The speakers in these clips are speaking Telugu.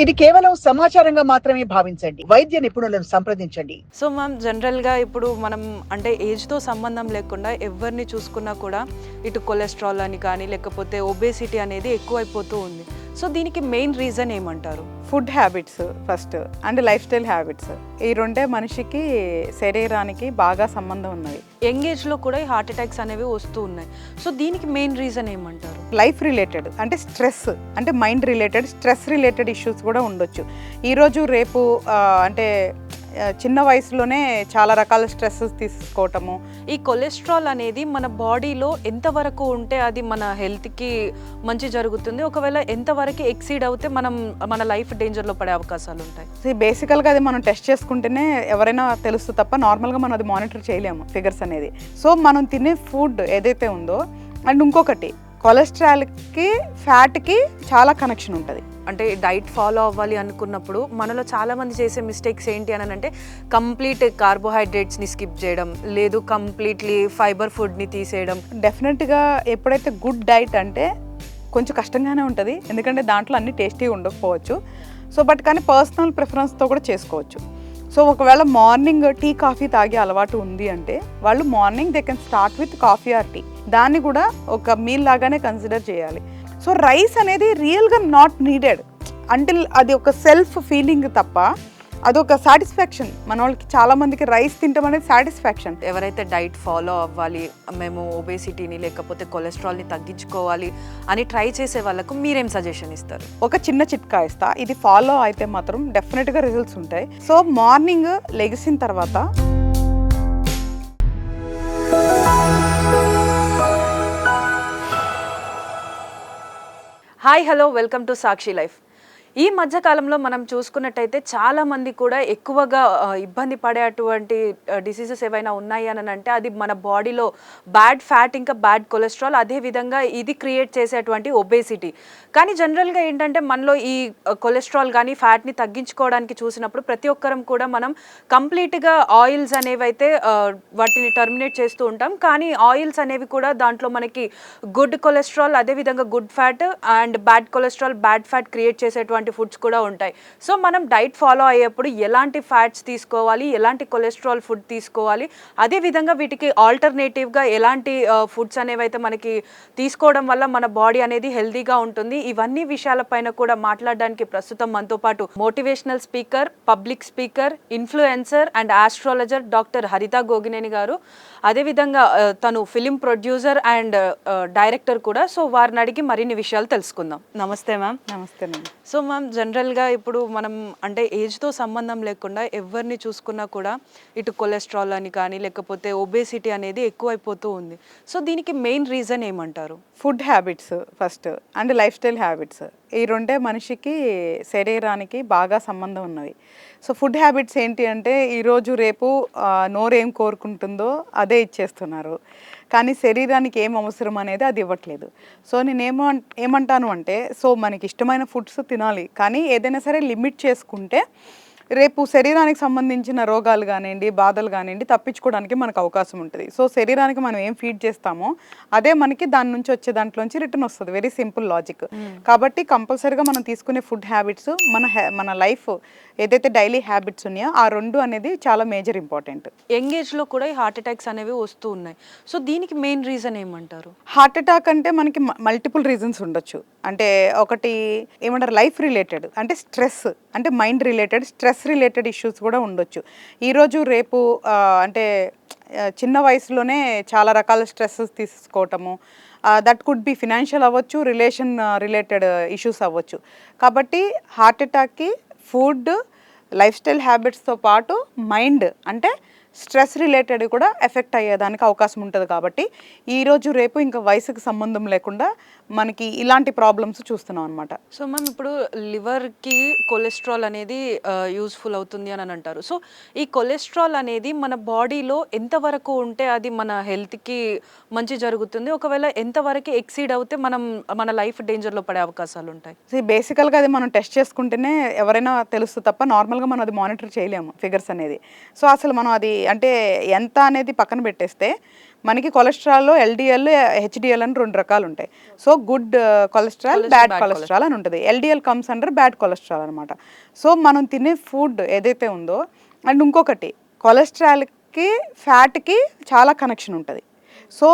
ఇది కేవలం సమాచారంగా మాత్రమే భావించండి. వైద్య నిపుణులను సంప్రదించండి. సో మ్యామ్, జనరల్గా ఇప్పుడు మనం అంటే ఏజ్తో సంబంధం లేకుండా ఎవరిని చూసుకున్నా కూడా ఇటు కొలెస్ట్రాల్ అని కానీ లేకపోతే ఒబేసిటీ అనేది ఎక్కువైపోతూ ఉంది. సో దీనికి మెయిన్ రీజన్ ఏమంటారు? Food habits first and life style habits, ఈ రెండే మనిషికి శరీరానికి బాగా సంబంధం ఉన్నది. యంగ్ ఏజ్లో కూడా ఈ హార్ట్ అటాక్స్ అనేవి వస్తూ ఉన్నాయి. సో దీనికి మెయిన్ రీజన్ ఏమంటారు? లైఫ్ రిలేటెడ్ అంటే స్ట్రెస్, అంటే mind related, stress related issues కూడా ఉండొచ్చు. ఈరోజు రేపు అంటే చిన్న వయసులోనే చాలా రకాల స్ట్రెస్ తీసుకోవటము. ఈ కొలెస్ట్రాల్ అనేది మన బాడీలో ఎంతవరకు ఉంటే అది మన హెల్త్కి మంచి జరుగుతుంది, ఒకవేళ ఎంతవరకు ఎక్సీడ్ అవుతే మన లైఫ్ డేంజర్లో పడే అవకాశాలు ఉంటాయి? బేసికల్గా అది మనం టెస్ట్ చేసుకుంటేనే ఎవరైనా తెలుస్తుంది తప్ప నార్మల్గా మనం అది మానిటర్ చేయలేము ఫిగర్స్ అనేది. సో మనం తినే ఫుడ్ ఏదైతే ఉందో, అండ్ ఇంకొకటి కొలెస్ట్రాల్కి ఫ్యాట్కి చాలా కనెక్షన్ ఉంటుంది. అంటే డైట్ ఫాలో అవ్వాలి అనుకున్నప్పుడు మనలో చాలామంది చేసే మిస్టేక్స్ ఏంటి అని అంటే కంప్లీట్ కార్బోహైడ్రేట్స్ని స్కిప్ చేయడం, లేదు కంప్లీట్లీ ఫైబర్ ఫుడ్ని తీసేయడం. డెఫినెట్గా ఎప్పుడైతే గుడ్ డైట్ అంటే కొంచెం కష్టంగానే ఉంటుంది, ఎందుకంటే దాంట్లో అన్ని టేస్టీ ఉండకపోవచ్చు. సో బట్ కానీ పర్సనల్ ప్రిఫరెన్స్తో కూడా చేసుకోవచ్చు. సో ఒకవేళ మార్నింగ్ టీ కాఫీ తాగే అలవాటు ఉంది అంటే వాళ్ళు morning they can start with coffee or tea, దాన్ని కూడా ఒక మీల్ లాగానే కన్సిడర్ చేయాలి. సో రైస్ అనేది రియల్గా నాట్ నీడెడ్ అంటిల్ అది ఒక సెల్ఫ్ ఫీలింగ్ తప్ప అదొక సాటిస్ఫాక్షన్. మన వాళ్ళకి చాలామందికి రైస్ తింటాం అనేది సాటిస్ఫాక్షన్. ఎవరైతే డైట్ ఫాలో అవ్వాలి, మేము ఒబేసిటీని లేకపోతే కొలెస్ట్రాల్ని తగ్గించుకోవాలి అని ట్రై చేసే వాళ్ళకు మీరేం సజెషన్ ఇస్తారు? ఒక చిన్న చిట్కా ఇస్తా, ఇది ఫాలో అయితే మాత్రం డెఫినెట్గా రిజల్ట్స్ ఉంటాయి. సో మార్నింగ్ లెగిసిన తర్వాత hi, hello, welcome to Sakshi life. ఈ మధ్యకాలంలో మనం చూసుకున్నట్టయితే చాలామంది కూడా ఎక్కువగా ఇబ్బంది పడేటువంటి డిసీజెస్ ఏవైనా ఉన్నాయి అని అంటే అది మన బాడీలో బ్యాడ్ ఫ్యాట్ ఇంకా బ్యాడ్ కొలెస్ట్రాల్, అదేవిధంగా ఇది క్రియేట్ చేసేటువంటి ఒబేసిటీ. కానీ జనరల్గా ఏంటంటే మనలో ఈ కొలెస్ట్రాల్ కానీ ఫ్యాట్ని తగ్గించుకోవడానికి చూసినప్పుడు ప్రతి ఒక్కరం కూడా మనం కంప్లీట్గా ఆయిల్స్ అనేవి అయితే వాటిని టర్మినేట్ చేస్తూ ఉంటాం. కానీ ఆయిల్స్ అనేవి కూడా దాంట్లో మనకి గుడ్ కొలెస్ట్రాల్, అదేవిధంగా good fat and bad cholesterol, bad fat create చేసేటువంటి ఫుడ్స్ కూడా ఉంటాయి. సో మనం డైట్ ఫాలో అయ్యేప్పుడు ఎలాంటి ఫ్యాట్స్ తీసుకోవాలి, ఎలాంటి కొలెస్ట్రాల్ ఫుడ్ తీసుకోవాలి, అదేవిధంగా వీటికి ఆల్టర్నేటివ్గా ఎలాంటి ఫుడ్స్ అనేవి అయితే మనకి తీసుకోవడం వల్ల మన బాడీ అనేది హెల్తీగా ఉంటుంది, ఇవన్నీ విషయాలపైన కూడా మాట్లాడడానికి ప్రస్తుతం మనతో పాటు motivational speaker, public speaker, influencer and astrologer doctor హరిత గోగినేని గారు, అదేవిధంగా తను ఫిలిం ప్రొడ్యూసర్ అండ్ డైరెక్టర్ కూడా. సో వారిని అడిగి మరిన్ని విషయాలు తెలుసుకుందాం. నమస్తే మ్యామ్. నమస్తే మ్యామ్. సో మ్యామ్, జనరల్గా ఇప్పుడు మనం అంటే ఏజ్తో సంబంధం లేకుండా ఎవరిని చూసుకున్నా కూడా ఇటు కొలెస్ట్రాల్ అని కానీ లేకపోతే ఒబేసిటీ అనేది ఎక్కువైపోతూ ఉంది. సో దీనికి మెయిన్ రీజన్ ఏమంటారు? Food habits first and life style habits, ఈ రెండే మనిషికి శరీరానికి బాగా సంబంధం ఉన్నవి. సో ఫుడ్ హ్యాబిట్స్ ఏంటి అంటే ఈరోజు రేపు నోరు ఏం కోరుకుంటుందో అదే ఇచ్చేస్తున్నారు, కానీ శరీరానికి ఏం అవసరం అనేది అది ఇవ్వట్లేదు. సో నేను ఏమంటాను అంటే, సో మనకి ఇష్టమైన ఫుడ్స్ తినాలి, కానీ ఏదైనా సరే లిమిట్ చేసుకుంటే రేపు శరీరానికి సంబంధించిన రోగాలు కానివ్వండి, బాధలు కానివ్వండి తప్పించుకోవడానికి మనకు అవకాశం ఉంటుంది. సో శరీరానికి మనం ఏం ఫీడ్ చేస్తామో అదే మనకి దాని నుంచి వచ్చే దాంట్లోంచి రిటర్న్ వస్తుంది. Very simple logic. కాబట్టి కంపల్సరీగా మనం తీసుకునే ఫుడ్ హ్యాబిట్స్ మన లైఫ్ ఏదైతే డైలీ హ్యాబిట్స్ ఉన్నాయో ఆ రెండు అనేది చాలా మేజర్ ఇంపార్టెంట్. యంగ్ ఏజ్లో కూడా ఈ హార్ట్ అటాక్స్ అనేవి వస్తూ ఉన్నాయి. సో దీనికి మెయిన్ రీజన్ ఏమంటారు? హార్ట్ అటాక్ అంటే మనకి మల్టిపుల్ రీజన్స్ ఉండొచ్చు. అంటే ఒకటి ఏమంటారు, లైఫ్ రిలేటెడ్ అంటే స్ట్రెస్, అంటే mind related, stress related issues కూడా ఉండొచ్చు. ఈరోజు రేపు అంటే చిన్న వయసులోనే చాలా రకాల స్ట్రెస్ తీసుకోవటము, దట్ కుడ్ బి ఫినాన్షియల్ అవ్వచ్చు, రిలేషన్ రిలేటెడ్ ఇష్యూస్ అవ్వచ్చు. కాబట్టి హార్ట్ అటాక్కి ఫుడ్, లైఫ్ స్టైల్ హ్యాబిట్స్తో పాటు మైండ్ అంటే స్ట్రెస్ రిలేటెడ్ కూడా ఎఫెక్ట్ అయ్యేదానికి అవకాశం ఉంటుంది. కాబట్టి ఈరోజు రేపు ఇంకా వయసుకు సంబంధం లేకుండా మనకి ఇలాంటి ప్రాబ్లమ్స్ చూస్తున్నాం అనమాట. సో మ్యామ్, ఇప్పుడు లివర్కి కొలెస్ట్రాల్ అనేది యూస్ఫుల్ అవుతుంది అని అంటారు. సో ఈ కొలెస్ట్రాల్ అనేది మన బాడీలో ఎంతవరకు ఉంటే అది మన హెల్త్కి మంచి జరుగుతుంది, ఒకవేళ ఎంతవరకు ఎక్సీడ్ అవుతే మన లైఫ్ డేంజర్లో పడే అవకాశాలు ఉంటాయి? బేసికల్గా అది మనం టెస్ట్ చేసుకుంటేనే ఎవరైనా తెలుస్తుంది తప్ప నార్మల్గా మనం అది మానిటర్ చేయలేము ఫిగర్స్ అనేది. సో అసలు మనం అది అంటే ఎంత అనేది పక్కన పెట్టేస్తే మనకి కొలెస్ట్రాల్లో ఎల్డిఎల్ హెచ్డిఎల్ అని 2 రకాలు ఉంటాయి. So good cholesterol, bad cholesterol అని ఉంటుంది. LDL comes under bad cholesterol అనమాట. సో మనం తినే ఫుడ్ ఏదైతే ఉందో, అండ్ ఇంకొకటి కొలెస్ట్రాల్కి ఫ్యాట్కి చాలా కనెక్షన్ ఉంటుంది. సో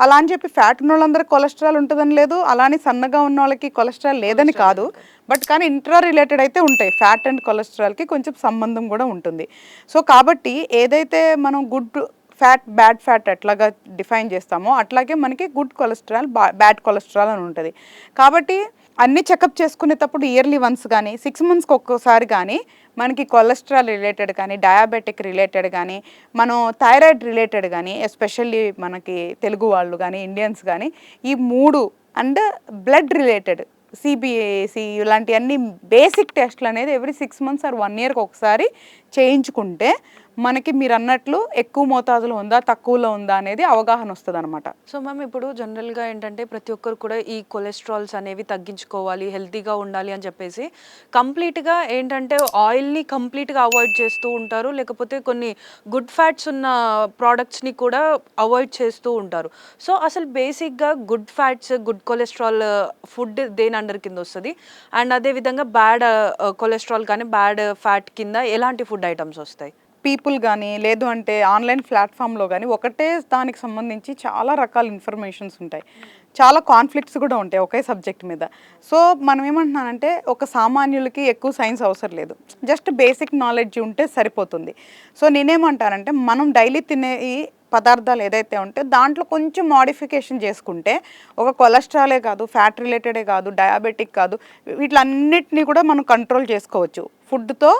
అలా అని చెప్పి ఫ్యాట్ ఉన్న వాళ్ళందరికీ కొలెస్ట్రాల్ ఉంటుందని లేదు, అలానే సన్నగా ఉన్న వాళ్ళకి కొలెస్ట్రాల్ లేదని కాదు. బట్ కానీ ఇంట్రా రిలేటెడ్ అయితే ఉంటాయి. ఫ్యాట్ అండ్ కొలెస్ట్రాల్కి కొంచెం సంబంధం కూడా ఉంటుంది. సో కాబట్టి ఏదైతే మనం గుడ్ ఫ్యాట్, బ్యాడ్ ఫ్యాట్ ఎట్లాగా డిఫైన్ చేస్తామో అట్లాగే మనకి గుడ్ కొలెస్ట్రాల్, బ్యాడ్ కొలెస్ట్రాల్ అని ఉంటుంది. కాబట్టి అన్నీ చెకప్ చేసుకునేటప్పుడు ఇయర్లీ వన్స్ కానీ 6 monthsకి ఒక్కోసారి కానీ మనకి కొలెస్ట్రాల్ రిలేటెడ్ కానీ, డయాబెటిక్ రిలేటెడ్ కానీ, మనం థైరాయిడ్ రిలేటెడ్ కానీ, ఎస్పెషల్లీ మనకి తెలుగు వాళ్ళు కానీ, ఇండియన్స్ కానీ, ఈ 3 అండ్ బ్లడ్ రిలేటెడ్ సిబిఏసి ఇలాంటివన్నీ బేసిక్ టెస్ట్లు అనేది ఎవ్రీ 6 months ఆర్ 1 yearకి ఒకసారి చేయించుకుంటే మనకి మీరు అన్నట్లు ఎక్కువ మోతాదులో ఉందా, తక్కువలో ఉందా అనేది అవగాహన వస్తుంది అనమాట. సో మ్యామ్, ఇప్పుడు జనరల్గా ఏంటంటే ప్రతి ఒక్కరు కూడా ఈ కొలెస్ట్రాల్స్ అనేవి తగ్గించుకోవాలి, హెల్తీగా ఉండాలి అని చెప్పేసి కంప్లీట్గా ఏంటంటే ఆయిల్ని కంప్లీట్గా అవాయిడ్ చేస్తూ ఉంటారు, లేకపోతే కొన్ని గుడ్ ఫ్యాట్స్ ఉన్న ప్రోడక్ట్స్ని కూడా అవాయిడ్ చేస్తూ ఉంటారు. సో అసలు బేసిక్గా good fats, good cholesterol food దేని అండర్ కింద వస్తుంది, అండ్ అదేవిధంగా బ్యాడ్ కొలెస్ట్రాల్ కానీ బ్యాడ్ ఫ్యాట్ కింద ఎలాంటి ఫుడ్ ఐటమ్స్ వస్తాయి? పీపుల్ కానీ లేదు అంటే ఆన్లైన్ ప్లాట్ఫామ్లో కానీ ఒకటే దానికి సంబంధించి చాలా రకాల ఇన్ఫర్మేషన్స్ ఉంటాయి, చాలా కాన్ఫ్లిక్ట్స్ కూడా ఉంటాయి ఒకే సబ్జెక్ట్ మీద. సో మనం ఏమంటున్నానంటే ఒక సామాన్యులకి ఎక్కువ సైన్స్ అవసరం లేదు, జస్ట్ బేసిక్ నాలెడ్జ్ ఉంటే సరిపోతుంది. సో నేనేమంటానంటే మనం డైలీ తినే ఈ పదార్థాలు ఏదైతే ఉంటే దాంట్లో కొంచెం మోడిఫికేషన్ చేసుకుంటే ఒక కొలెస్ట్రాలే కాదు, ఫ్యాట్ రిలేటెడే కాదు, డయాబెటిక్ కాదు, వీటిలన్నిటినీ కూడా మనం కంట్రోల్ చేసుకోవచ్చు. ఫుడ్తో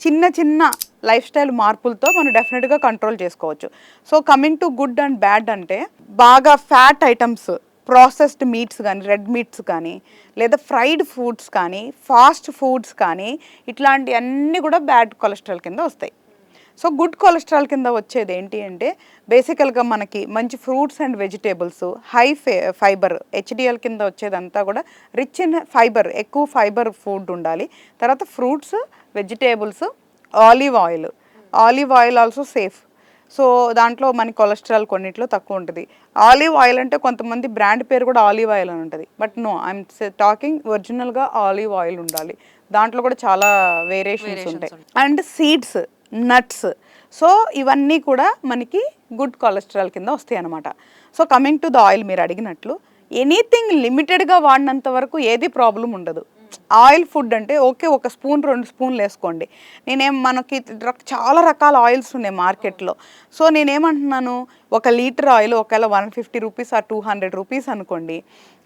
చిన్న చిన్న లైఫ్ స్టైల్ మార్పులతో మనం డెఫినెట్గా కంట్రోల్ చేసుకోవచ్చు. So coming to good and bad అంటే బాగా ఫ్యాట్ ఐటమ్స్, ప్రాసెస్డ్ మీట్స్ కానీ, రెడ్ మీట్స్ కానీ, లేదా ఫ్రైడ్ ఫుడ్స్ కానీ, ఫాస్ట్ ఫుడ్స్ కానీ, ఇట్లాంటి అన్నీ కూడా బ్యాడ్ కొలెస్ట్రాల్ కింద వస్తాయి. సో గుడ్ కొలెస్ట్రాల్ కింద వచ్చేది ఏంటి అంటే బేసికల్గా మనకి మంచి fruits and vegetables, high fibre, HDL కింద వచ్చేదంతా కూడా రిచ్ ఇన్ ఫైబర్, ఎక్కువ ఫైబర్ ఫుడ్ ఉండాలి. తర్వాత fruits, vegetables, olive oil also safe. So దాంట్లో మనకి కొలెస్ట్రాల్ కొన్నిట్లో తక్కువ ఉంటుంది. ఆలివ్ ఆయిల్ అంటే కొంతమంది బ్రాండ్ పేరు కూడా ఆలివ్ ఆయిల్ అని ఉంటుంది, బట్ నో, ఐఎమ్ టాకింగ్ ఒరిజినల్గా ఆలివ్ ఆయిల్ ఉండాలి. దాంట్లో కూడా చాలా వేరియేషన్స్ ఉంటాయి. అండ్ సీడ్స్, నట్స్, సో ఇవన్నీ కూడా మనకి గుడ్ కొలెస్ట్రాల్ కింద వస్తాయి అన్నమాట. So coming to the oil, మీరు అడిగినట్లు ఎనీథింగ్ లిమిటెడ్గా వాడినంత వరకు ఏది ప్రాబ్లం ఉండదు. ఆయిల్ ఫుడ్ అంటే ఓకే, 1 స్పూన్ 2 స్పూన్లు వేసుకోండి. మనకి చాలా రకాల ఆయిల్స్ ఉన్నాయి మార్కెట్లో. సో నేనేమంటున్నాను, 1 లీటర్ ఆయిల్ ఒకవేళ 150 రూపీస్ ఆర్ 200 రూపీస్ అనుకోండి,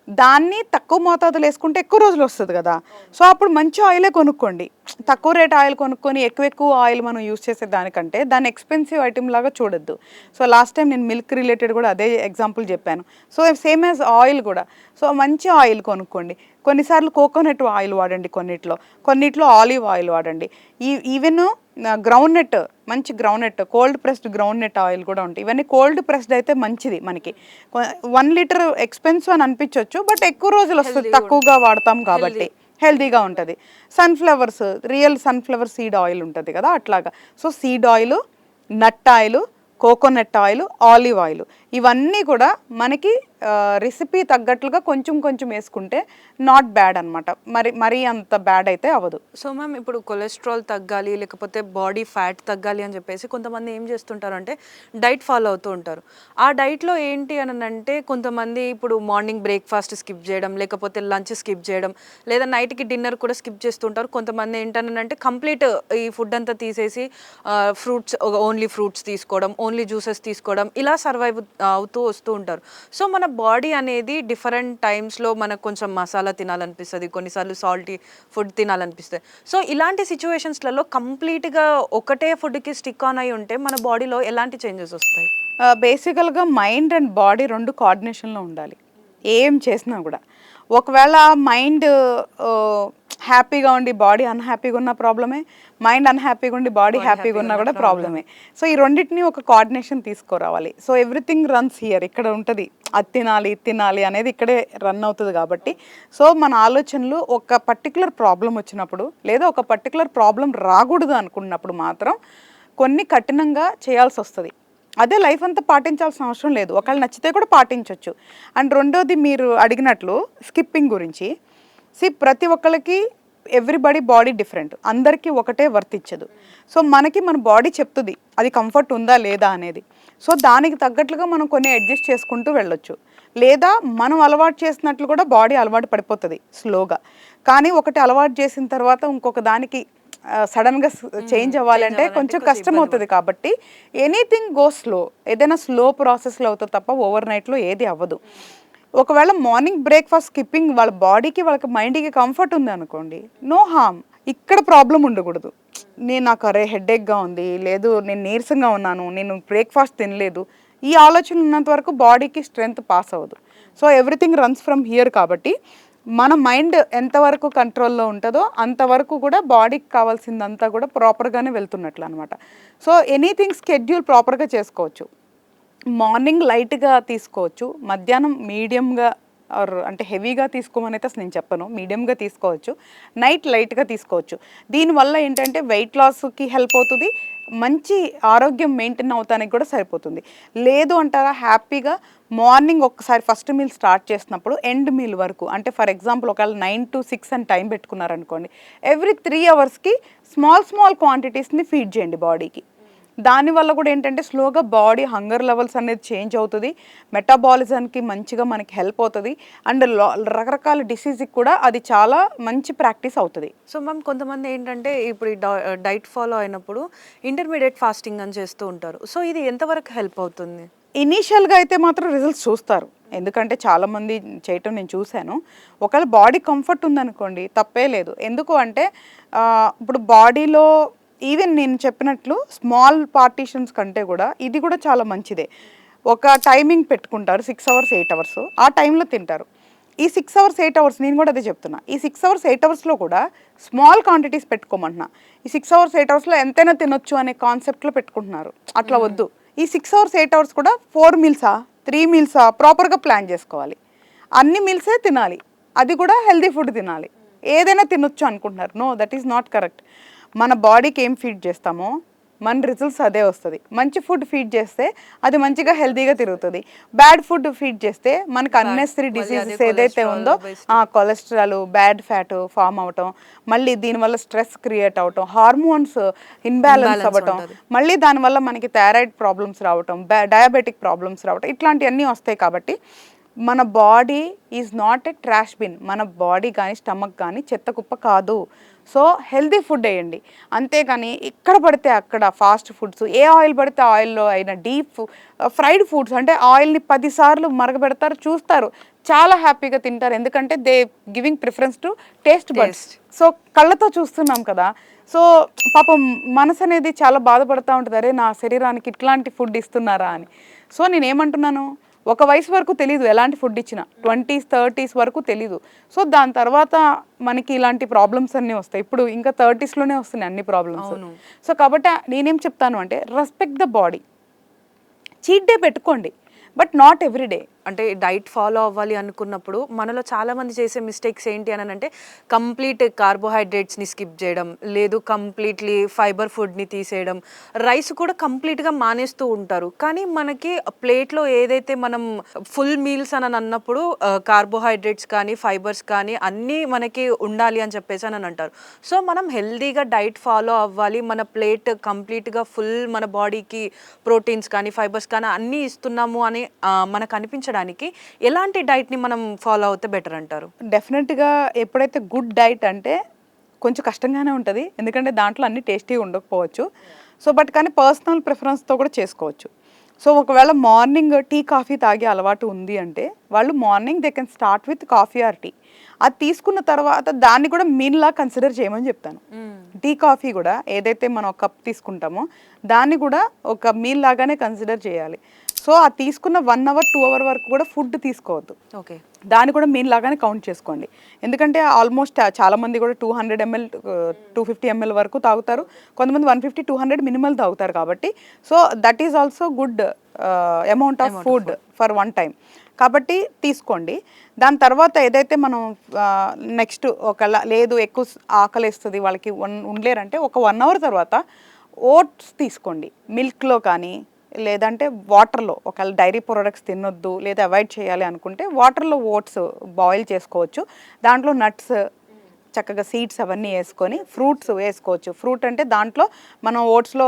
దాన్ని తక్కువ మోతాదులో వేసుకుంటే ఎక్కువ రోజులు వస్తుంది కదా. సో అప్పుడు మంచి ఆయిలే కొనుక్కోండి. తక్కువ రేట్ ఆయిల్ కొనుక్కొని ఎక్కువ ఆయిల్ మనం యూస్ చేసే దానికంటే దాన్ని ఎక్స్పెన్సివ్ ఐటమ్ లాగా చూడొద్దు. సో లాస్ట్ టైం నేను మిల్క్ రిలేటెడ్ కూడా అదే ఎగ్జాంపుల్ చెప్పాను. సో సేమ్ యాజ్ ఆయిల్ కూడా, సో మంచి ఆయిల్ కొనుక్కోండి. కొన్నిసార్లు కోకోనట్ ఆయిల్ వాడండి, కొన్నిట్లో ఆలివ్ ఆయిల్ వాడండి. ఈవెన్ గ్రౌండ్నట్, మంచి groundnut, cold pressed groundnut oil కూడా ఉంటాయి. ఇవన్నీ కోల్డ్ ప్రెస్డ్ అయితే మంచిది. మనకి 1 లీటర్ ఎక్స్పెన్సివ్ అని అనిపించవచ్చు, బట్ ఎక్కువ రోజులు వస్తుంది, తక్కువగా వాడతాం కాబట్టి హెల్తీగా ఉంటుంది. Sunflowers, real sunflower seed oil ఉంటుంది కదా, అట్లాగా. So seed oil, nut oil, coconut oil, olive oil, ఇవన్నీ కూడా మనకి రెసిపీ తగ్గట్లుగా కొంచెం వేసుకుంటే నాట్ బ్యాడ్ అనమాట. మరీ అంత బ్యాడ్ అయితే అవ్వదు. సో మ్యామ్, ఇప్పుడు కొలెస్ట్రాల్ తగ్గాలి, లేకపోతే బాడీ ఫ్యాట్ తగ్గాలి అని చెప్పేసి కొంతమంది ఏం చేస్తుంటారు అంటే డైట్ ఫాలో అవుతూ ఉంటారు. ఆ డైట్లో ఏంటి అని అంటే కొంతమంది ఇప్పుడు మార్నింగ్ బ్రేక్ఫాస్ట్ స్కిప్ చేయడం, లేకపోతే లంచ్ స్కిప్ చేయడం, లేదా నైట్కి డిన్నర్ కూడా స్కిప్ చేస్తుంటారు. కొంతమంది ఏంటనంటే కంప్లీట్ ఈ ఫుడ్ అంతా తీసేసి ఓన్లీ ఫ్రూట్స్ తీసుకోవడం, ఓన్లీ జ్యూసెస్ తీసుకోవడం, ఇలా సర్వైవ్ అవుతూ వస్తూ ఉంటారు. సో మన బాడీ అనేది డిఫరెంట్ టైమ్స్లో మనకు కొంచెం మసాలా తినాలనిపిస్తుంది, కొన్నిసార్లు సాల్టీ ఫుడ్ తినాలనిపిస్తుంది. సో ఇలాంటి సిచ్యువేషన్స్లలో కంప్లీట్గా ఒకటే ఫుడ్కి స్టిక్ ఆన్ అయి ఉంటే మన బాడీలో ఎలాంటి చేంజెస్ వస్తాయి? బేసికల్గా మైండ్ అండ్ బాడీ 2 కోఆర్డినేషన్లో ఉండాలి ఏం చేసినా కూడా. ఒకవేళ మైండ్ హ్యాపీగా ఉండి బాడీ అన్హ్యాపీగా ఉన్న ప్రాబ్లమే, మైండ్ అన్హ్యాపీగా ఉండి బాడీ హ్యాపీగా ఉన్నా కూడా ప్రాబ్లమే. సో ఈ రెండింటిని ఒక కోఆర్డినేషన్ తీసుకురావాలి. సో ఎవ్రీథింగ్ రన్స్ హియర్, ఇక్కడ ఉంటుంది. అది తినాలి, ఇది తినాలి అనేది ఇక్కడే రన్ అవుతుంది కాబట్టి, సో మన ఆలోచనలు ఒక పర్టికులర్ ప్రాబ్లం వచ్చినప్పుడు, లేదా ఒక పర్టికులర్ ప్రాబ్లం రాకూడదు అనుకున్నప్పుడు మాత్రం కొన్ని కఠినంగా చేయాల్సి వస్తుంది. అదే లైఫ్ అంతా పాటించాల్సిన అవసరం లేదు, ఒకళ్ళు నచ్చితే కూడా పాటించవచ్చు. అండ్ రెండోది మీరు అడిగినట్లు స్కిప్పింగ్ గురించి, ప్రతి ఒక్కరికి ఎవ్రీబడి బాడీ డిఫరెంట్, అందరికీ ఒకటే వర్తించదు. సో మనకి మన బాడీ చెప్తుంది అది కంఫర్ట్ ఉందా లేదా అనేది. సో దానికి తగ్గట్లుగా మనం కొన్ని అడ్జస్ట్ చేసుకుంటూ వెళ్ళొచ్చు. లేదా మనం అలవాటు చేసినట్లు కూడా బాడీ అలవాటు పడిపోతుంది స్లోగా. కానీ ఒకటి అలవాటు చేసిన తర్వాత ఇంకొక దానికి సడన్గా చేంజ్ అవ్వాలంటే కొంచెం కష్టం అవుతుంది. కాబట్టి ఎనీథింగ్ గో స్లో, ఏదైనా స్లో ప్రాసెస్లో అవుతుంది తప్ప ఓవర్ నైట్లో ఏది అవ్వదు. ఒకవేళ మార్నింగ్ బ్రేక్ఫాస్ట్ స్కిప్పింగ్ వాళ్ళ బాడీకి వాళ్ళకి మైండ్కి కంఫర్ట్ ఉంది అనుకోండి, నో హార్మ్. ఇక్కడ ప్రాబ్లం ఉండకూడదు. నాకు అరే హెడేక్గా ఉంది, లేదు నేను నీరసంగా ఉన్నాను, నేను బ్రేక్ఫాస్ట్ తినలేదు, ఈ ఆలోచన ఉన్నంత వరకు బాడీకి స్ట్రెంగ్త్ పాస్ అవ్వదు. So everything runs from here. కాబట్టి మన మైండ్ ఎంతవరకు కంట్రోల్లో ఉంటుందో అంతవరకు కూడా బాడీకి కావాల్సిందంతా కూడా ప్రాపర్గానే వెళ్తున్నట్లు అనమాట. సో ఎనీథింగ్ స్కెడ్యూల్ ప్రాపర్గా చేసుకోవచ్చు. మార్నింగ్ లైట్గా తీసుకోవచ్చు, మధ్యాహ్నం మీడియంగా అంటే హెవీగా తీసుకోమని అయితే అసలు నేను చెప్పను, మీడియంగా తీసుకోవచ్చు, నైట్ లైట్గా తీసుకోవచ్చు. దీనివల్ల ఏంటంటే వెయిట్ లాస్కి హెల్ప్ అవుతుంది, మంచి ఆరోగ్యం మెయింటైన్ అవుతానికి కూడా సరిపోతుంది. లేదు అంటారా, హ్యాపీగా మార్నింగ్ ఒక్కసారి ఫస్ట్ మీల్ స్టార్ట్ చేసినప్పుడు ఎండ్ మీల్ వరకు, అంటే ఫర్ ఎగ్జాంపుల్ ఒకవేళ 9 to 6 అని టైం పెట్టుకున్నారనుకోండి, ఎవ్రీ 3 hours స్మాల్ క్వాంటిటీస్ని ఫీడ్ చేయండి బాడీకి. దానివల్ల కూడా ఏంటంటే స్లోగా బాడీ హంగర్ లెవెల్స్ అనేది చేంజ్ అవుతుంది, మెటాబాలిజంకి మంచిగా మనకి హెల్ప్ అవుతుంది, అండ్ రకరకాల డిసీజ్కి కూడా అది చాలా మంచి ప్రాక్టీస్ అవుతుంది. సో మ్యామ్ కొంతమంది ఏంటంటే ఇప్పుడు డైట్ ఫాలో అయినప్పుడు ఇంటర్మీడియట్ ఫాస్టింగ్ అని చేస్తూ ఉంటారు. సో ఇది ఎంతవరకు హెల్ప్ అవుతుంది? ఇనీషియల్గా అయితే మాత్రం రిజల్ట్స్ చూస్తారు, ఎందుకంటే చాలామంది చేయటం నేను చూశాను. ఒకవేళ బాడీ కంఫర్ట్ ఉందనుకోండి తప్పే లేదు. ఎందుకు అంటే ఇప్పుడు బాడీలో ఈవెన్ నేను చెప్పినట్లు స్మాల్ పార్టీషన్స్ కంటే కూడా ఇది కూడా చాలా మంచిదే. ఒక టైమింగ్ పెట్టుకుంటారు 6 hours 8 hours, ఆ టైంలో తింటారు. ఈ 6 hours 8 hours నేను కూడా అదే చెప్తున్నా, ఈ 6 hours 8 hoursలో కూడా స్మాల్ క్వాంటిటీస్ పెట్టుకోమంటున్నా. ఈ 6 hours 8 hoursలో ఎంతైనా తినొచ్చు అనే కాన్సెప్ట్లో పెట్టుకుంటున్నారు, అట్లా వద్దు. ఈ 6 hours 8 hours కూడా 4 mealsా 3 mealsా ప్రాపర్గా ప్లాన్ చేసుకోవాలి. అన్ని మీల్సే తినాలి, అది కూడా హెల్దీ ఫుడ్ తినాలి. ఏదైనా తినొచ్చు అనుకుంటున్నారు, no, that is not correct. మన బాడీకి ఏం ఫీడ్ చేస్తామో మన రిజల్ట్స్ అదే వస్తుంది. మంచి ఫుడ్ ఫీడ్ చేస్తే అది మంచిగా హెల్తీగా తిరుగుతుంది. బ్యాడ్ ఫుడ్ ఫీడ్ చేస్తే మనకు అన్నెసరీ డిసీజెస్ ఏదైతే ఉందో కొలెస్ట్రాల్, బ్యాడ్ ఫ్యాట్ ఫామ్ అవటం, మళ్ళీ దీనివల్ల స్ట్రెస్ క్రియేట్ అవటం, హార్మోన్స్ ఇన్బ్యాలెన్స్ అవ్వటం, మళ్ళీ దానివల్ల మనకి థైరాయిడ్ ప్రాబ్లమ్స్ రావటం, డయాబెటిక్ ప్రాబ్లమ్స్ రావటం, ఇట్లాంటివన్నీ వస్తాయి. కాబట్టి మన body is not a trash bin. మన బాడీ కానీ స్టమక్ కానీ చెత్త కుప్ప కాదు. సో హెల్దీ ఫుడ్ వేయండి, అంతేగాని ఎక్కడ పడితే అక్కడ ఫాస్ట్ ఫుడ్స్, ఏ ఆయిల్ పడితే ఆయిల్లో అయినా డీప్ ఫ్రైడ్ ఫుడ్స్, అంటే ఆయిల్ని 10 సార్లు మరగబెడతారు, చూస్తారు, చాలా హ్యాపీగా తింటారు. ఎందుకంటే they giving preference to taste buds. So కళ్ళతో చూస్తున్నాం కదా, సో పాపం మనసు అనేది చాలా బాధపడుతూ ఉంటుంది, అరే నా శరీరానికి ఇట్లాంటి ఫుడ్ ఇస్తున్నారా అని. సో నేనేమంటున్నాను, ఒక వయసు వరకు తెలీదు ఎలాంటి ఫుడ్ ఇచ్చినా, 20s 30s వరకు తెలీదు. సో దాని తర్వాత మనకి ఇలాంటి ప్రాబ్లమ్స్ అన్నీ వస్తాయి. ఇప్పుడు ఇంకా 30sలోనే వస్తున్నాయి అన్ని ప్రాబ్లమ్స్. సో కాబట్టి నేనేం చెప్తాను అంటే, respect the body. Cheat day పెట్టుకోండి, బట్ నాట్ ఎవ్రీడే. అంటే డైట్ ఫాలో అవ్వాలి అనుకున్నప్పుడు మనలో చాలామంది చేసే మిస్టేక్స్ ఏంటి అని అంటే, కంప్లీట్ కార్బోహైడ్రేట్స్ని స్కిప్ చేయడం, లేదు కంప్లీట్లీ ఫైబర్ ఫుడ్ని తీసేయడం, రైస్ కూడా కంప్లీట్గా మానేస్తూ ఉంటారు. కానీ మనకి ప్లేట్లో ఏదైతే మనం ఫుల్ మీల్స్ అని అన్నప్పుడు కార్బోహైడ్రేట్స్ కానీ ఫైబర్స్ కానీ అన్నీ మనకి ఉండాలి అని చెప్పేసి అని అంటారు. సో మనం హెల్దీగా డైట్ ఫాలో అవ్వాలి, మన ప్లేట్ కంప్లీట్గా ఫుల్ మన బాడీకి ప్రోటీన్స్ కానీ ఫైబర్స్ కానీ అన్నీ ఇస్తున్నాము అని మనకు అనిపించడానికి ఎలాంటి డైట్ని మనం ఫాలో అవుతే బెటర్ అంటారు? డెఫినెట్గా ఎప్పుడైతే గుడ్ డైట్ అంటే కొంచెం కష్టంగానే ఉంటుంది, ఎందుకంటే దాంట్లో అన్ని టేస్టీ ఉండకపోవచ్చు. సో బట్ కానీ పర్సనల్ ప్రిఫరెన్స్తో కూడా చేసుకోవచ్చు. సో ఒకవేళ మార్నింగ్ టీ కాఫీ తాగే అలవాటు ఉంది అంటే వాళ్ళు morning they can start with coffee or tea. అది తీసుకున్న తర్వాత దాన్ని కూడా మీల్లా కన్సిడర్ చేయమని చెప్తాను. టీ కాఫీ కూడా ఏదైతే మనం ఒక కప్ తీసుకుంటామో దాన్ని కూడా ఒక మీల్ లాగానే కన్సిడర్ చేయాలి. సో ఆ తీసుకున్న 1 hour 2 hour వరకు కూడా ఫుడ్ తీసుకోవద్దు, ఓకే, దాన్ని కూడా మీల్ లాగానే కౌంట్ చేసుకోండి. ఎందుకంటే ఆల్మోస్ట్ చాలామంది కూడా 200 ml 250 ml వరకు తాగుతారు, కొంతమంది 150 200 మినిమల్ తాగుతారు. కాబట్టి so that is also good amount of food for one time. కాబట్టి తీసుకోండి. దాని తర్వాత ఏదైతే మనం నెక్స్ట్ ఒకవేళ లేదు ఎక్కువ ఆకలిస్తుంది వాళ్ళకి ఉండలేరంటే ఒక 1 hour తర్వాత ఓట్స్ తీసుకోండి, మిల్క్లో కానీ లేదంటే వాటర్లో ఒకవేళ డైరీ ప్రొడక్ట్స్ తినొద్దు లేదా అవాయిడ్ చేయాలి అనుకుంటే వాటర్లో ఓట్స్ బాయిల్ చేసుకోవచ్చు. దాంట్లో నట్స్ చక్కగా సీడ్స్ అవన్నీ వేసుకొని ఫ్రూట్స్ వేసుకోవచ్చు. ఫ్రూట్ అంటే దాంట్లో మనం ఓట్స్లో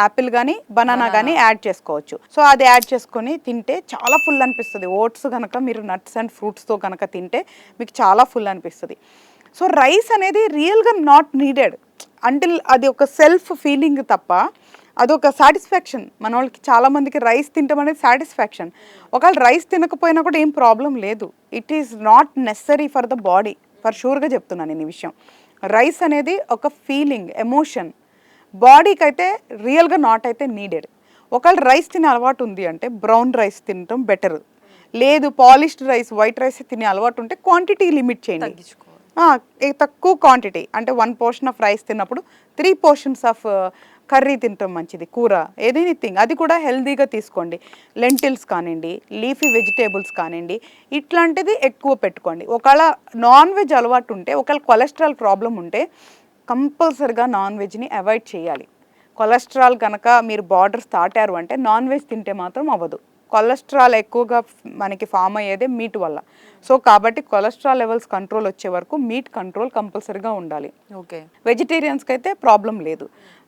యాపిల్ కానీ బనానా కానీ యాడ్ చేసుకోవచ్చు. సో అది యాడ్ చేసుకొని తింటే చాలా ఫుల్ అనిపిస్తుంది. ఓట్స్ కనుక మీరు నట్స్ అండ్ ఫ్రూట్స్తో కనుక తింటే మీకు చాలా ఫుల్ అనిపిస్తుంది. సో రైస్ అనేది రియల్గా నాట్ నీడెడ్ అంటిల్ అది ఒక సెల్ఫ్ ఫీలింగ్ తప్ప అదొక సాటిస్ఫాక్షన్. మన వాళ్ళకి చాలామందికి రైస్ తింటాం అనేది సాటిస్ఫాక్షన్. ఒకవేళ రైస్ తినకపోయినా కూడా ఏం ప్రాబ్లం లేదు. It is not necessary for the body, for షూర్గా చెప్తున్నాను నేను ఈ విషయం. రైస్ అనేది ఒక ఫీలింగ్, ఎమోషన్. బాడీకి అయితే రియల్గా నాట్ అయితే నీడెడ్. ఒకవేళ రైస్ తినే అలవాటు ఉంది అంటే బ్రౌన్ రైస్ తినటం బెటర్. లేదు పాలిష్డ్ రైస్, వైట్ రైస్ తినే అలవాటు ఉంటే క్వాంటిటీ లిమిట్ చేయండి. తక్కువ క్వాంటిటీ అంటే 1 portion ఆఫ్ రైస్ తిన్నప్పుడు 3 portions ఆఫ్ కర్రీ తినటం మంచిది. కూర ఎనీథింగ్ అది కూడా హెల్దీగా తీసుకోండి. లెంటిల్స్ కానివ్వండి, లీఫీ వెజిటేబుల్స్ కానివ్వండి, ఇట్లాంటిది ఎక్కువ పెట్టుకోండి. ఒకవేళ నాన్ వెజ్ అలవాటు ఉంటే, ఒకవేళ కొలెస్ట్రాల్ ప్రాబ్లం ఉంటే కంపల్సరిగా నాన్ వెజ్ని అవాయిడ్ చేయాలి. కొలెస్ట్రాల్ కనుక మీరు బార్డర్స్ దాటారు అంటే నాన్ వెజ్ తింటే మాత్రం అవ్వదు. కొలెస్ట్రాల్ ఎక్కువగా మనకి ఫామ్ అయ్యేదే మీట్ వల్ల. సో కాబట్టి కొలెస్ట్రాల్ లెవెల్స్ కంట్రోల్ వచ్చే వరకు మీట్ కంట్రోల్ కంపల్సరీగా ఉండాలి. ఓకే, వెజిటేరియన్స్కి అయితే ప్రాబ్లం లేదు.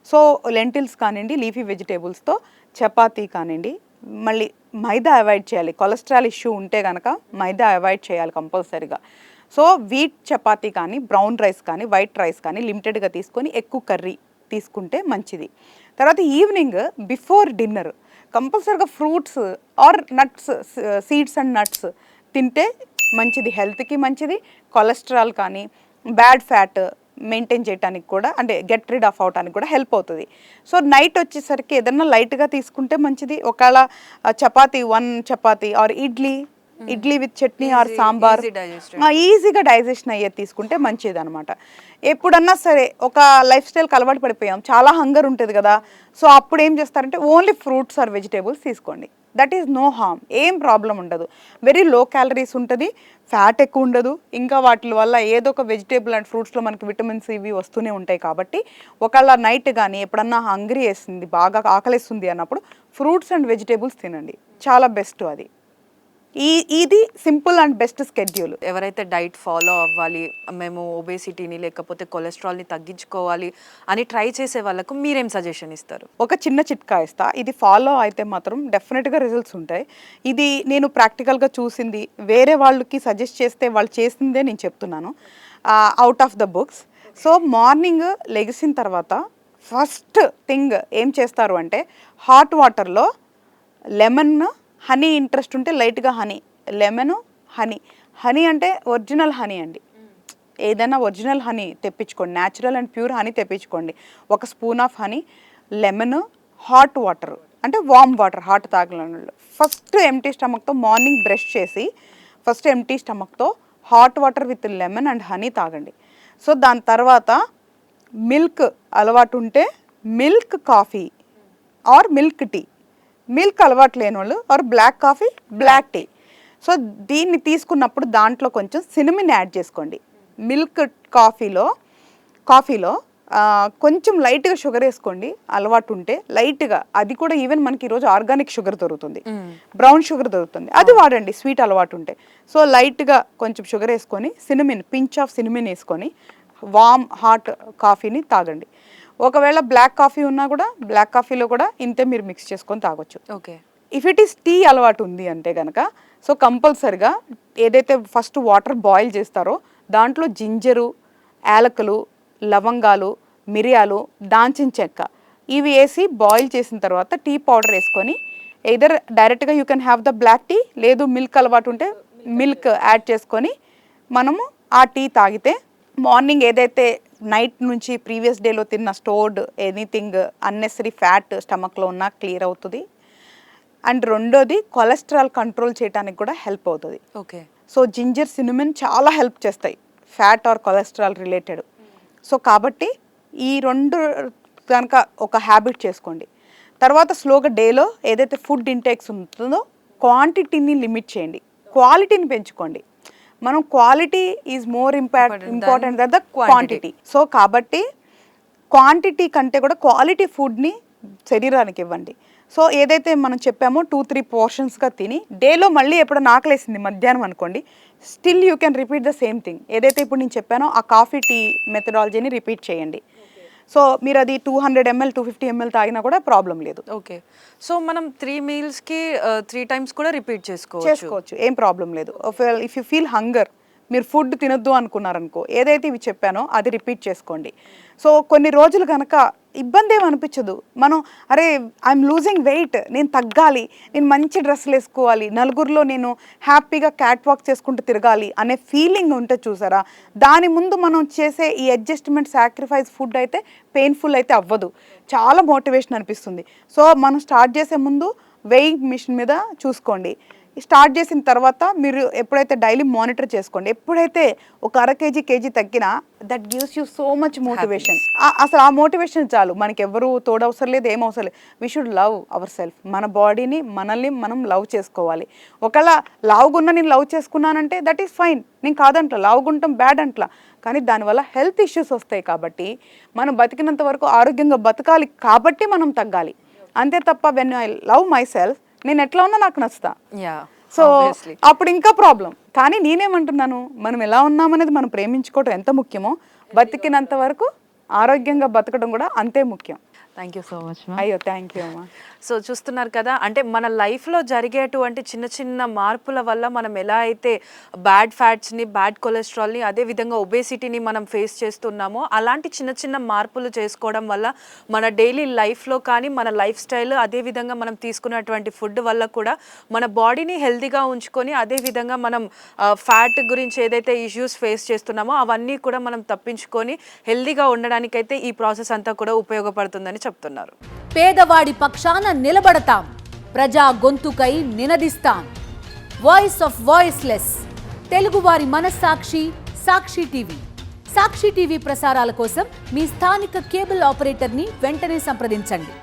సో లెంటిల్స్ కానివ్వండి, లీఫీ వెజిటేబుల్స్తో చపాతీ కానివ్వండి, మళ్ళీ మైదా అవాయిడ్ చేయాలి. కొలెస్ట్రాల్ ఇష్యూ ఉంటే కనుక మైదా అవాయిడ్ చేయాలి కంపల్సరీగా. సో వీట్ చపాతీ కానీ, బ్రౌన్ రైస్ కానీ, వైట్ రైస్ కానీ లిమిటెడ్గా తీసుకొని ఎక్కువ కర్రీ తీసుకుంటే మంచిది. తర్వాత ఈవినింగ్ బిఫోర్ డిన్నర్ కంపల్సరీగా fruits or nuts, seeds and nuts తింటే మంచిది, హెల్త్కి మంచిది. కొలెస్ట్రాల్ కానీ బ్యాడ్ ఫ్యాట్ మెయింటైన్ చేయడానికి కూడా, అంటే గెట్ రిడ్ ఆఫ్ అవడానికి కూడా హెల్ప్ అవుతుంది. సో నైట్ వచ్చేసరికి ఏదన్నా లైట్గా తీసుకుంటే మంచిది. ఒకవేళ chapati, 1 chapati or idli with chutney or sambar ఈజీగా డైజెషన్ అయ్యేది తీసుకుంటే మంచిది అనమాట. ఎప్పుడన్నా సరే ఒక లైఫ్ స్టైల్కి అలవాటు పడిపోయాం, చాలా హంగర్ ఉంటుంది కదా, సో అప్పుడు ఏం చేస్తారంటే ఓన్లీ ఫ్రూట్స్ ఆర్ వెజిటేబుల్స్ తీసుకోండి. దట్ ఈస్ నో హార్మ్, ఏం ప్రాబ్లం ఉండదు. వెరీ లో క్యాలరీస్ ఉంటుంది, ఫ్యాట్ ఎక్కువ ఉండదు. ఇంకా వాటి వల్ల ఏదో ఒక వెజిటేబుల్ అండ్ ఫ్రూట్స్లో మనకి విటమిన్స్ ఇవి వస్తూనే ఉంటాయి. కాబట్టి ఒకవేళ నైట్ కానీ ఎప్పుడన్నా హంగ్రీ వేస్తుంది, బాగా ఆకలిస్తుంది అన్నప్పుడు ఫ్రూట్స్ అండ్ వెజిటేబుల్స్ తినండి, చాలా బెస్ట్ అది. ఇది సింపుల్ అండ్ బెస్ట్ స్కెడ్యూల్. ఎవరైతే డైట్ ఫాలో అవ్వాలి, మేము ఒబేసిటీని లేకపోతే కొలెస్ట్రాల్ని తగ్గించుకోవాలి అని ట్రై చేసే వాళ్ళకు మీరేం సజెషన్ ఇస్తారు? ఒక చిన్న చిట్కా ఇస్తా, ఇది ఫాలో అయితే మాత్రం డెఫినెట్గా రిజల్ట్స్ ఉంటాయి. ఇది నేను ప్రాక్టికల్గా చూసింది, వేరే వాళ్ళకి సజెస్ట్ చేస్తే వాళ్ళు చేసిందే నేను చెప్తున్నాను, out of the books. So morning లెగిసిన తర్వాత ఫస్ట్ థింగ్ ఏం చేస్తారు అంటే హాట్ వాటర్లో లెమన్, హనీ ఇంట్రెస్ట్ ఉంటే లైట్గా హనీ, లెమన్ హనీ అంటే ఒరిజినల్ హనీ అండి. ఏదైనా ఒరిజినల్ హనీ తెప్పించుకోండి, న్యాచురల్ అండ్ ప్యూర్ హనీ తెప్పించుకోండి. 1 spoon of honey, lemon, hot water అంటే వామ్ వాటర్, హాట్ తాగలను. ఫస్ట్ ఎంటీ స్టమక్తో మార్నింగ్ బ్రష్ చేసి ఫస్ట్ ఎంటీ స్టమక్తో hot water with lemon and honey తాగండి. సో దాని తర్వాత మిల్క్ అలవాటు ఉంటే milk coffee or milk tea, milk అలవాటు లేని వాళ్ళు or black coffee, black tea. So దీన్ని తీసుకున్నప్పుడు దాంట్లో కొంచెం సినమిన్ యాడ్ చేసుకోండి. మిల్క్ కాఫీలో కొంచెం లైట్గా షుగర్ వేసుకోండి అలవాటు ఉంటే, లైట్గా. అది కూడా ఈవెన్ మనకి ఈరోజు ఆర్గానిక్ షుగర్ దొరుకుతుంది, బ్రౌన్ షుగర్ దొరుకుతుంది, అది వాడండి స్వీట్ అలవాటు ఉంటే. సో లైట్గా కొంచెం షుగర్ వేసుకొని సినమిన్, పించ్ ఆఫ్ సినమిన్ వేసుకొని వామ్ హాట్ కాఫీని తాగండి. ఒకవేళ బ్లాక్ కాఫీ ఉన్నా కూడా బ్లాక్ కాఫీలో కూడా ఇంతే మీరు మిక్స్ చేసుకొని తాగొచ్చు. Okay, if it is T అలవాటు ఉంది అంటే కనుక సో కంపల్సరిగా ఏదైతే ఫస్ట్ వాటర్ బాయిల్ చేస్తారో దాంట్లో జింజరు, యాలకులు, లవంగాలు, మిరియాలు, దాల్చిన చెక్క ఇవి వేసి బాయిల్ చేసిన తర్వాత టీ పౌడర్ వేసుకొని ఎయిదర్ డైరెక్ట్గా you can have the black tea, లేదు మిల్క్ అలవాటు ఉంటే మిల్క్ యాడ్ చేసుకొని మనము ఆ టీ తాగితే మార్నింగ్ ఏదైతే నైట్ నుంచి ప్రీవియస్ డేలో తిన్న స్టోర్డ్ ఎనీథింగ్ అన్నెసరీ ఫ్యాట్ స్టమక్లో ఉన్నా క్లియర్ అవుతుంది. అండ్ రెండోది కొలెస్ట్రాల్ కంట్రోల్ చేయడానికి కూడా హెల్ప్ అవుతుంది. ఓకే, సో జింజర్, సినమన్ చాలా హెల్ప్ చేస్తాయి fat are cholesterol related. So కాబట్టి ఈ 2 కనుక ఒక హ్యాబిట్ చేసుకోండి. తర్వాత స్లోగా డేలో ఏదైతే ఫుడ్ ఇంటేక్స్ ఉంటుందో క్వాంటిటీని లిమిట్ చేయండి, క్వాలిటీని పెంచుకోండి. మనం quality is more important than the quantity. So కాబట్టి క్వాంటిటీ కంటే కూడా క్వాలిటీ ఫుడ్ని శరీరానికి ఇవ్వండి. సో ఏదైతే మనం చెప్పామో 2-3 పోర్షన్స్గా తిని డేలో మళ్ళీ ఎప్పుడైనా ఆకలేసింది మధ్యాహ్నం అనుకోండి, still you can repeat the same thing. ఏదైతే ఇప్పుడు నేను చెప్పానో ఆ కాఫీ టీ మెథడాలజీని రిపీట్ చేయండి. సో మీరు అది 200 ml 250 ml తాగినా కూడా ప్రాబ్లం లేదు. ఓకే. సో మనం 3 మీల్స్కి 3 టైమ్స్ కూడా రిపీట్ చేసుకోవచ్చు, ఏం ప్రాబ్లం లేదు. ఇఫ్ యూ ఫీల్ హంగర్, మీరు ఫుడ్ తినొద్దు అనుకున్నారనుకో, ఏదైతే ఇవి చెప్పానో అది రిపీట్ చేసుకోండి. సో కొన్ని రోజులు కనుక ఇబ్బంది ఏమి అనిపించదు. మనం అరే ఐఎమ్ లూజింగ్ వెయిట్, నేను తగ్గాలి, నేను మంచి డ్రెస్సులు వేసుకోవాలి, నలుగురిలో నేను హ్యాపీగా క్యాట్ వాక్ చేసుకుంటూ తిరగాలి అనే ఫీలింగ్ ఉంటే చూసారా, దాని ముందు మనం చేసే ఈ అడ్జస్ట్మెంట్ సాక్రిఫైస్ ఫుడ్ అయితే పెయిన్ఫుల్ అయితే అవ్వదు, చాలా మోటివేషన్ అనిపిస్తుంది. సో మనం స్టార్ట్ చేసే ముందు వెయింగ్ మిషన్ మీద చూసుకోండి. స్టార్ట్ చేసిన తర్వాత మీరు ఎప్పుడైతే డైలీ మానిటర్ చేసుకోండి, ఎప్పుడైతే ఒక కేజీ తగ్గినా that gives you so much motivation. అసలు ఆ మోటివేషన్ చాలు, మనకి ఎవరు తోడవసరం లేదు, ఏం అవసరం లేదు. We should love our self. మన బాడీని మనల్ని మనం లవ్ చేసుకోవాలి. ఒకవేళ లావుగున్న నేను లవ్ చేసుకున్నానంటే దట్ ఈస్ ఫైన్, నేను కాదంట్లా, లావుగుంటాం బ్యాడ్ అంట్లా, కానీ దానివల్ల హెల్త్ ఇష్యూస్ వస్తాయి. కాబట్టి మనం బతికినంత వరకు ఆరోగ్యంగా బతకాలి, కాబట్టి మనం తగ్గాలి. అంతే తప్ప when I love my self, నేను ఎట్లా ఉన్నా నాకు నచ్చుతా. సో అప్పుడు ఇంకా ప్రాబ్లం. కానీ నేనేమంటున్నాను, మనం ఎలా ఉన్నామనేది మనం ప్రేమించుకోవడం ఎంత ముఖ్యమో, బతికినంత వరకు ఆరోగ్యంగా బతకడం కూడా అంతే ముఖ్యం. Thank you so much. అయ్యో థ్యాంక్ యూ అమ్మా. సో చూస్తున్నారు కదా, అంటే మన లైఫ్లో జరిగేటువంటి చిన్న చిన్న మార్పుల వల్ల మనం ఎలా అయితే బ్యాడ్ ఫ్యాట్స్ని, బ్యాడ్ కొలెస్ట్రాల్ని, అదేవిధంగా ఒబేసిటీని మనం ఫేస్ చేస్తున్నామో, అలాంటి చిన్న చిన్న మార్పులు చేసుకోవడం వల్ల మన డైలీ లైఫ్లో కానీ మన లైఫ్ స్టైల్, అదేవిధంగా మనం తీసుకున్నటువంటి ఫుడ్ వల్ల కూడా మన బాడీని హెల్తీగా ఉంచుకొని, అదేవిధంగా మనం ఫ్యాట్ గురించి ఏదైతే ఇష్యూస్ ఫేస్ చేస్తున్నామో అవన్నీ కూడా మనం తప్పించుకొని హెల్తీగా ఉండడానికైతే ఈ ప్రాసెస్ అంతా కూడా ఉపయోగపడుతుందని చెప్తున్నారు. పేదవాడి పక్షాన నిలబడతాం, ప్రజా గొంతుకై నినదిస్తాం. వాయిస్ ఆఫ్ వాయిస్లెస్, తెలుగువారి మనస్సాక్షి, సాక్షి టీవీ. సాక్షి టీవీ ప్రసారాల కోసం మీ స్థానిక కేబుల్ ఆపరేటర్ని వెంటనే సంప్రదించండి.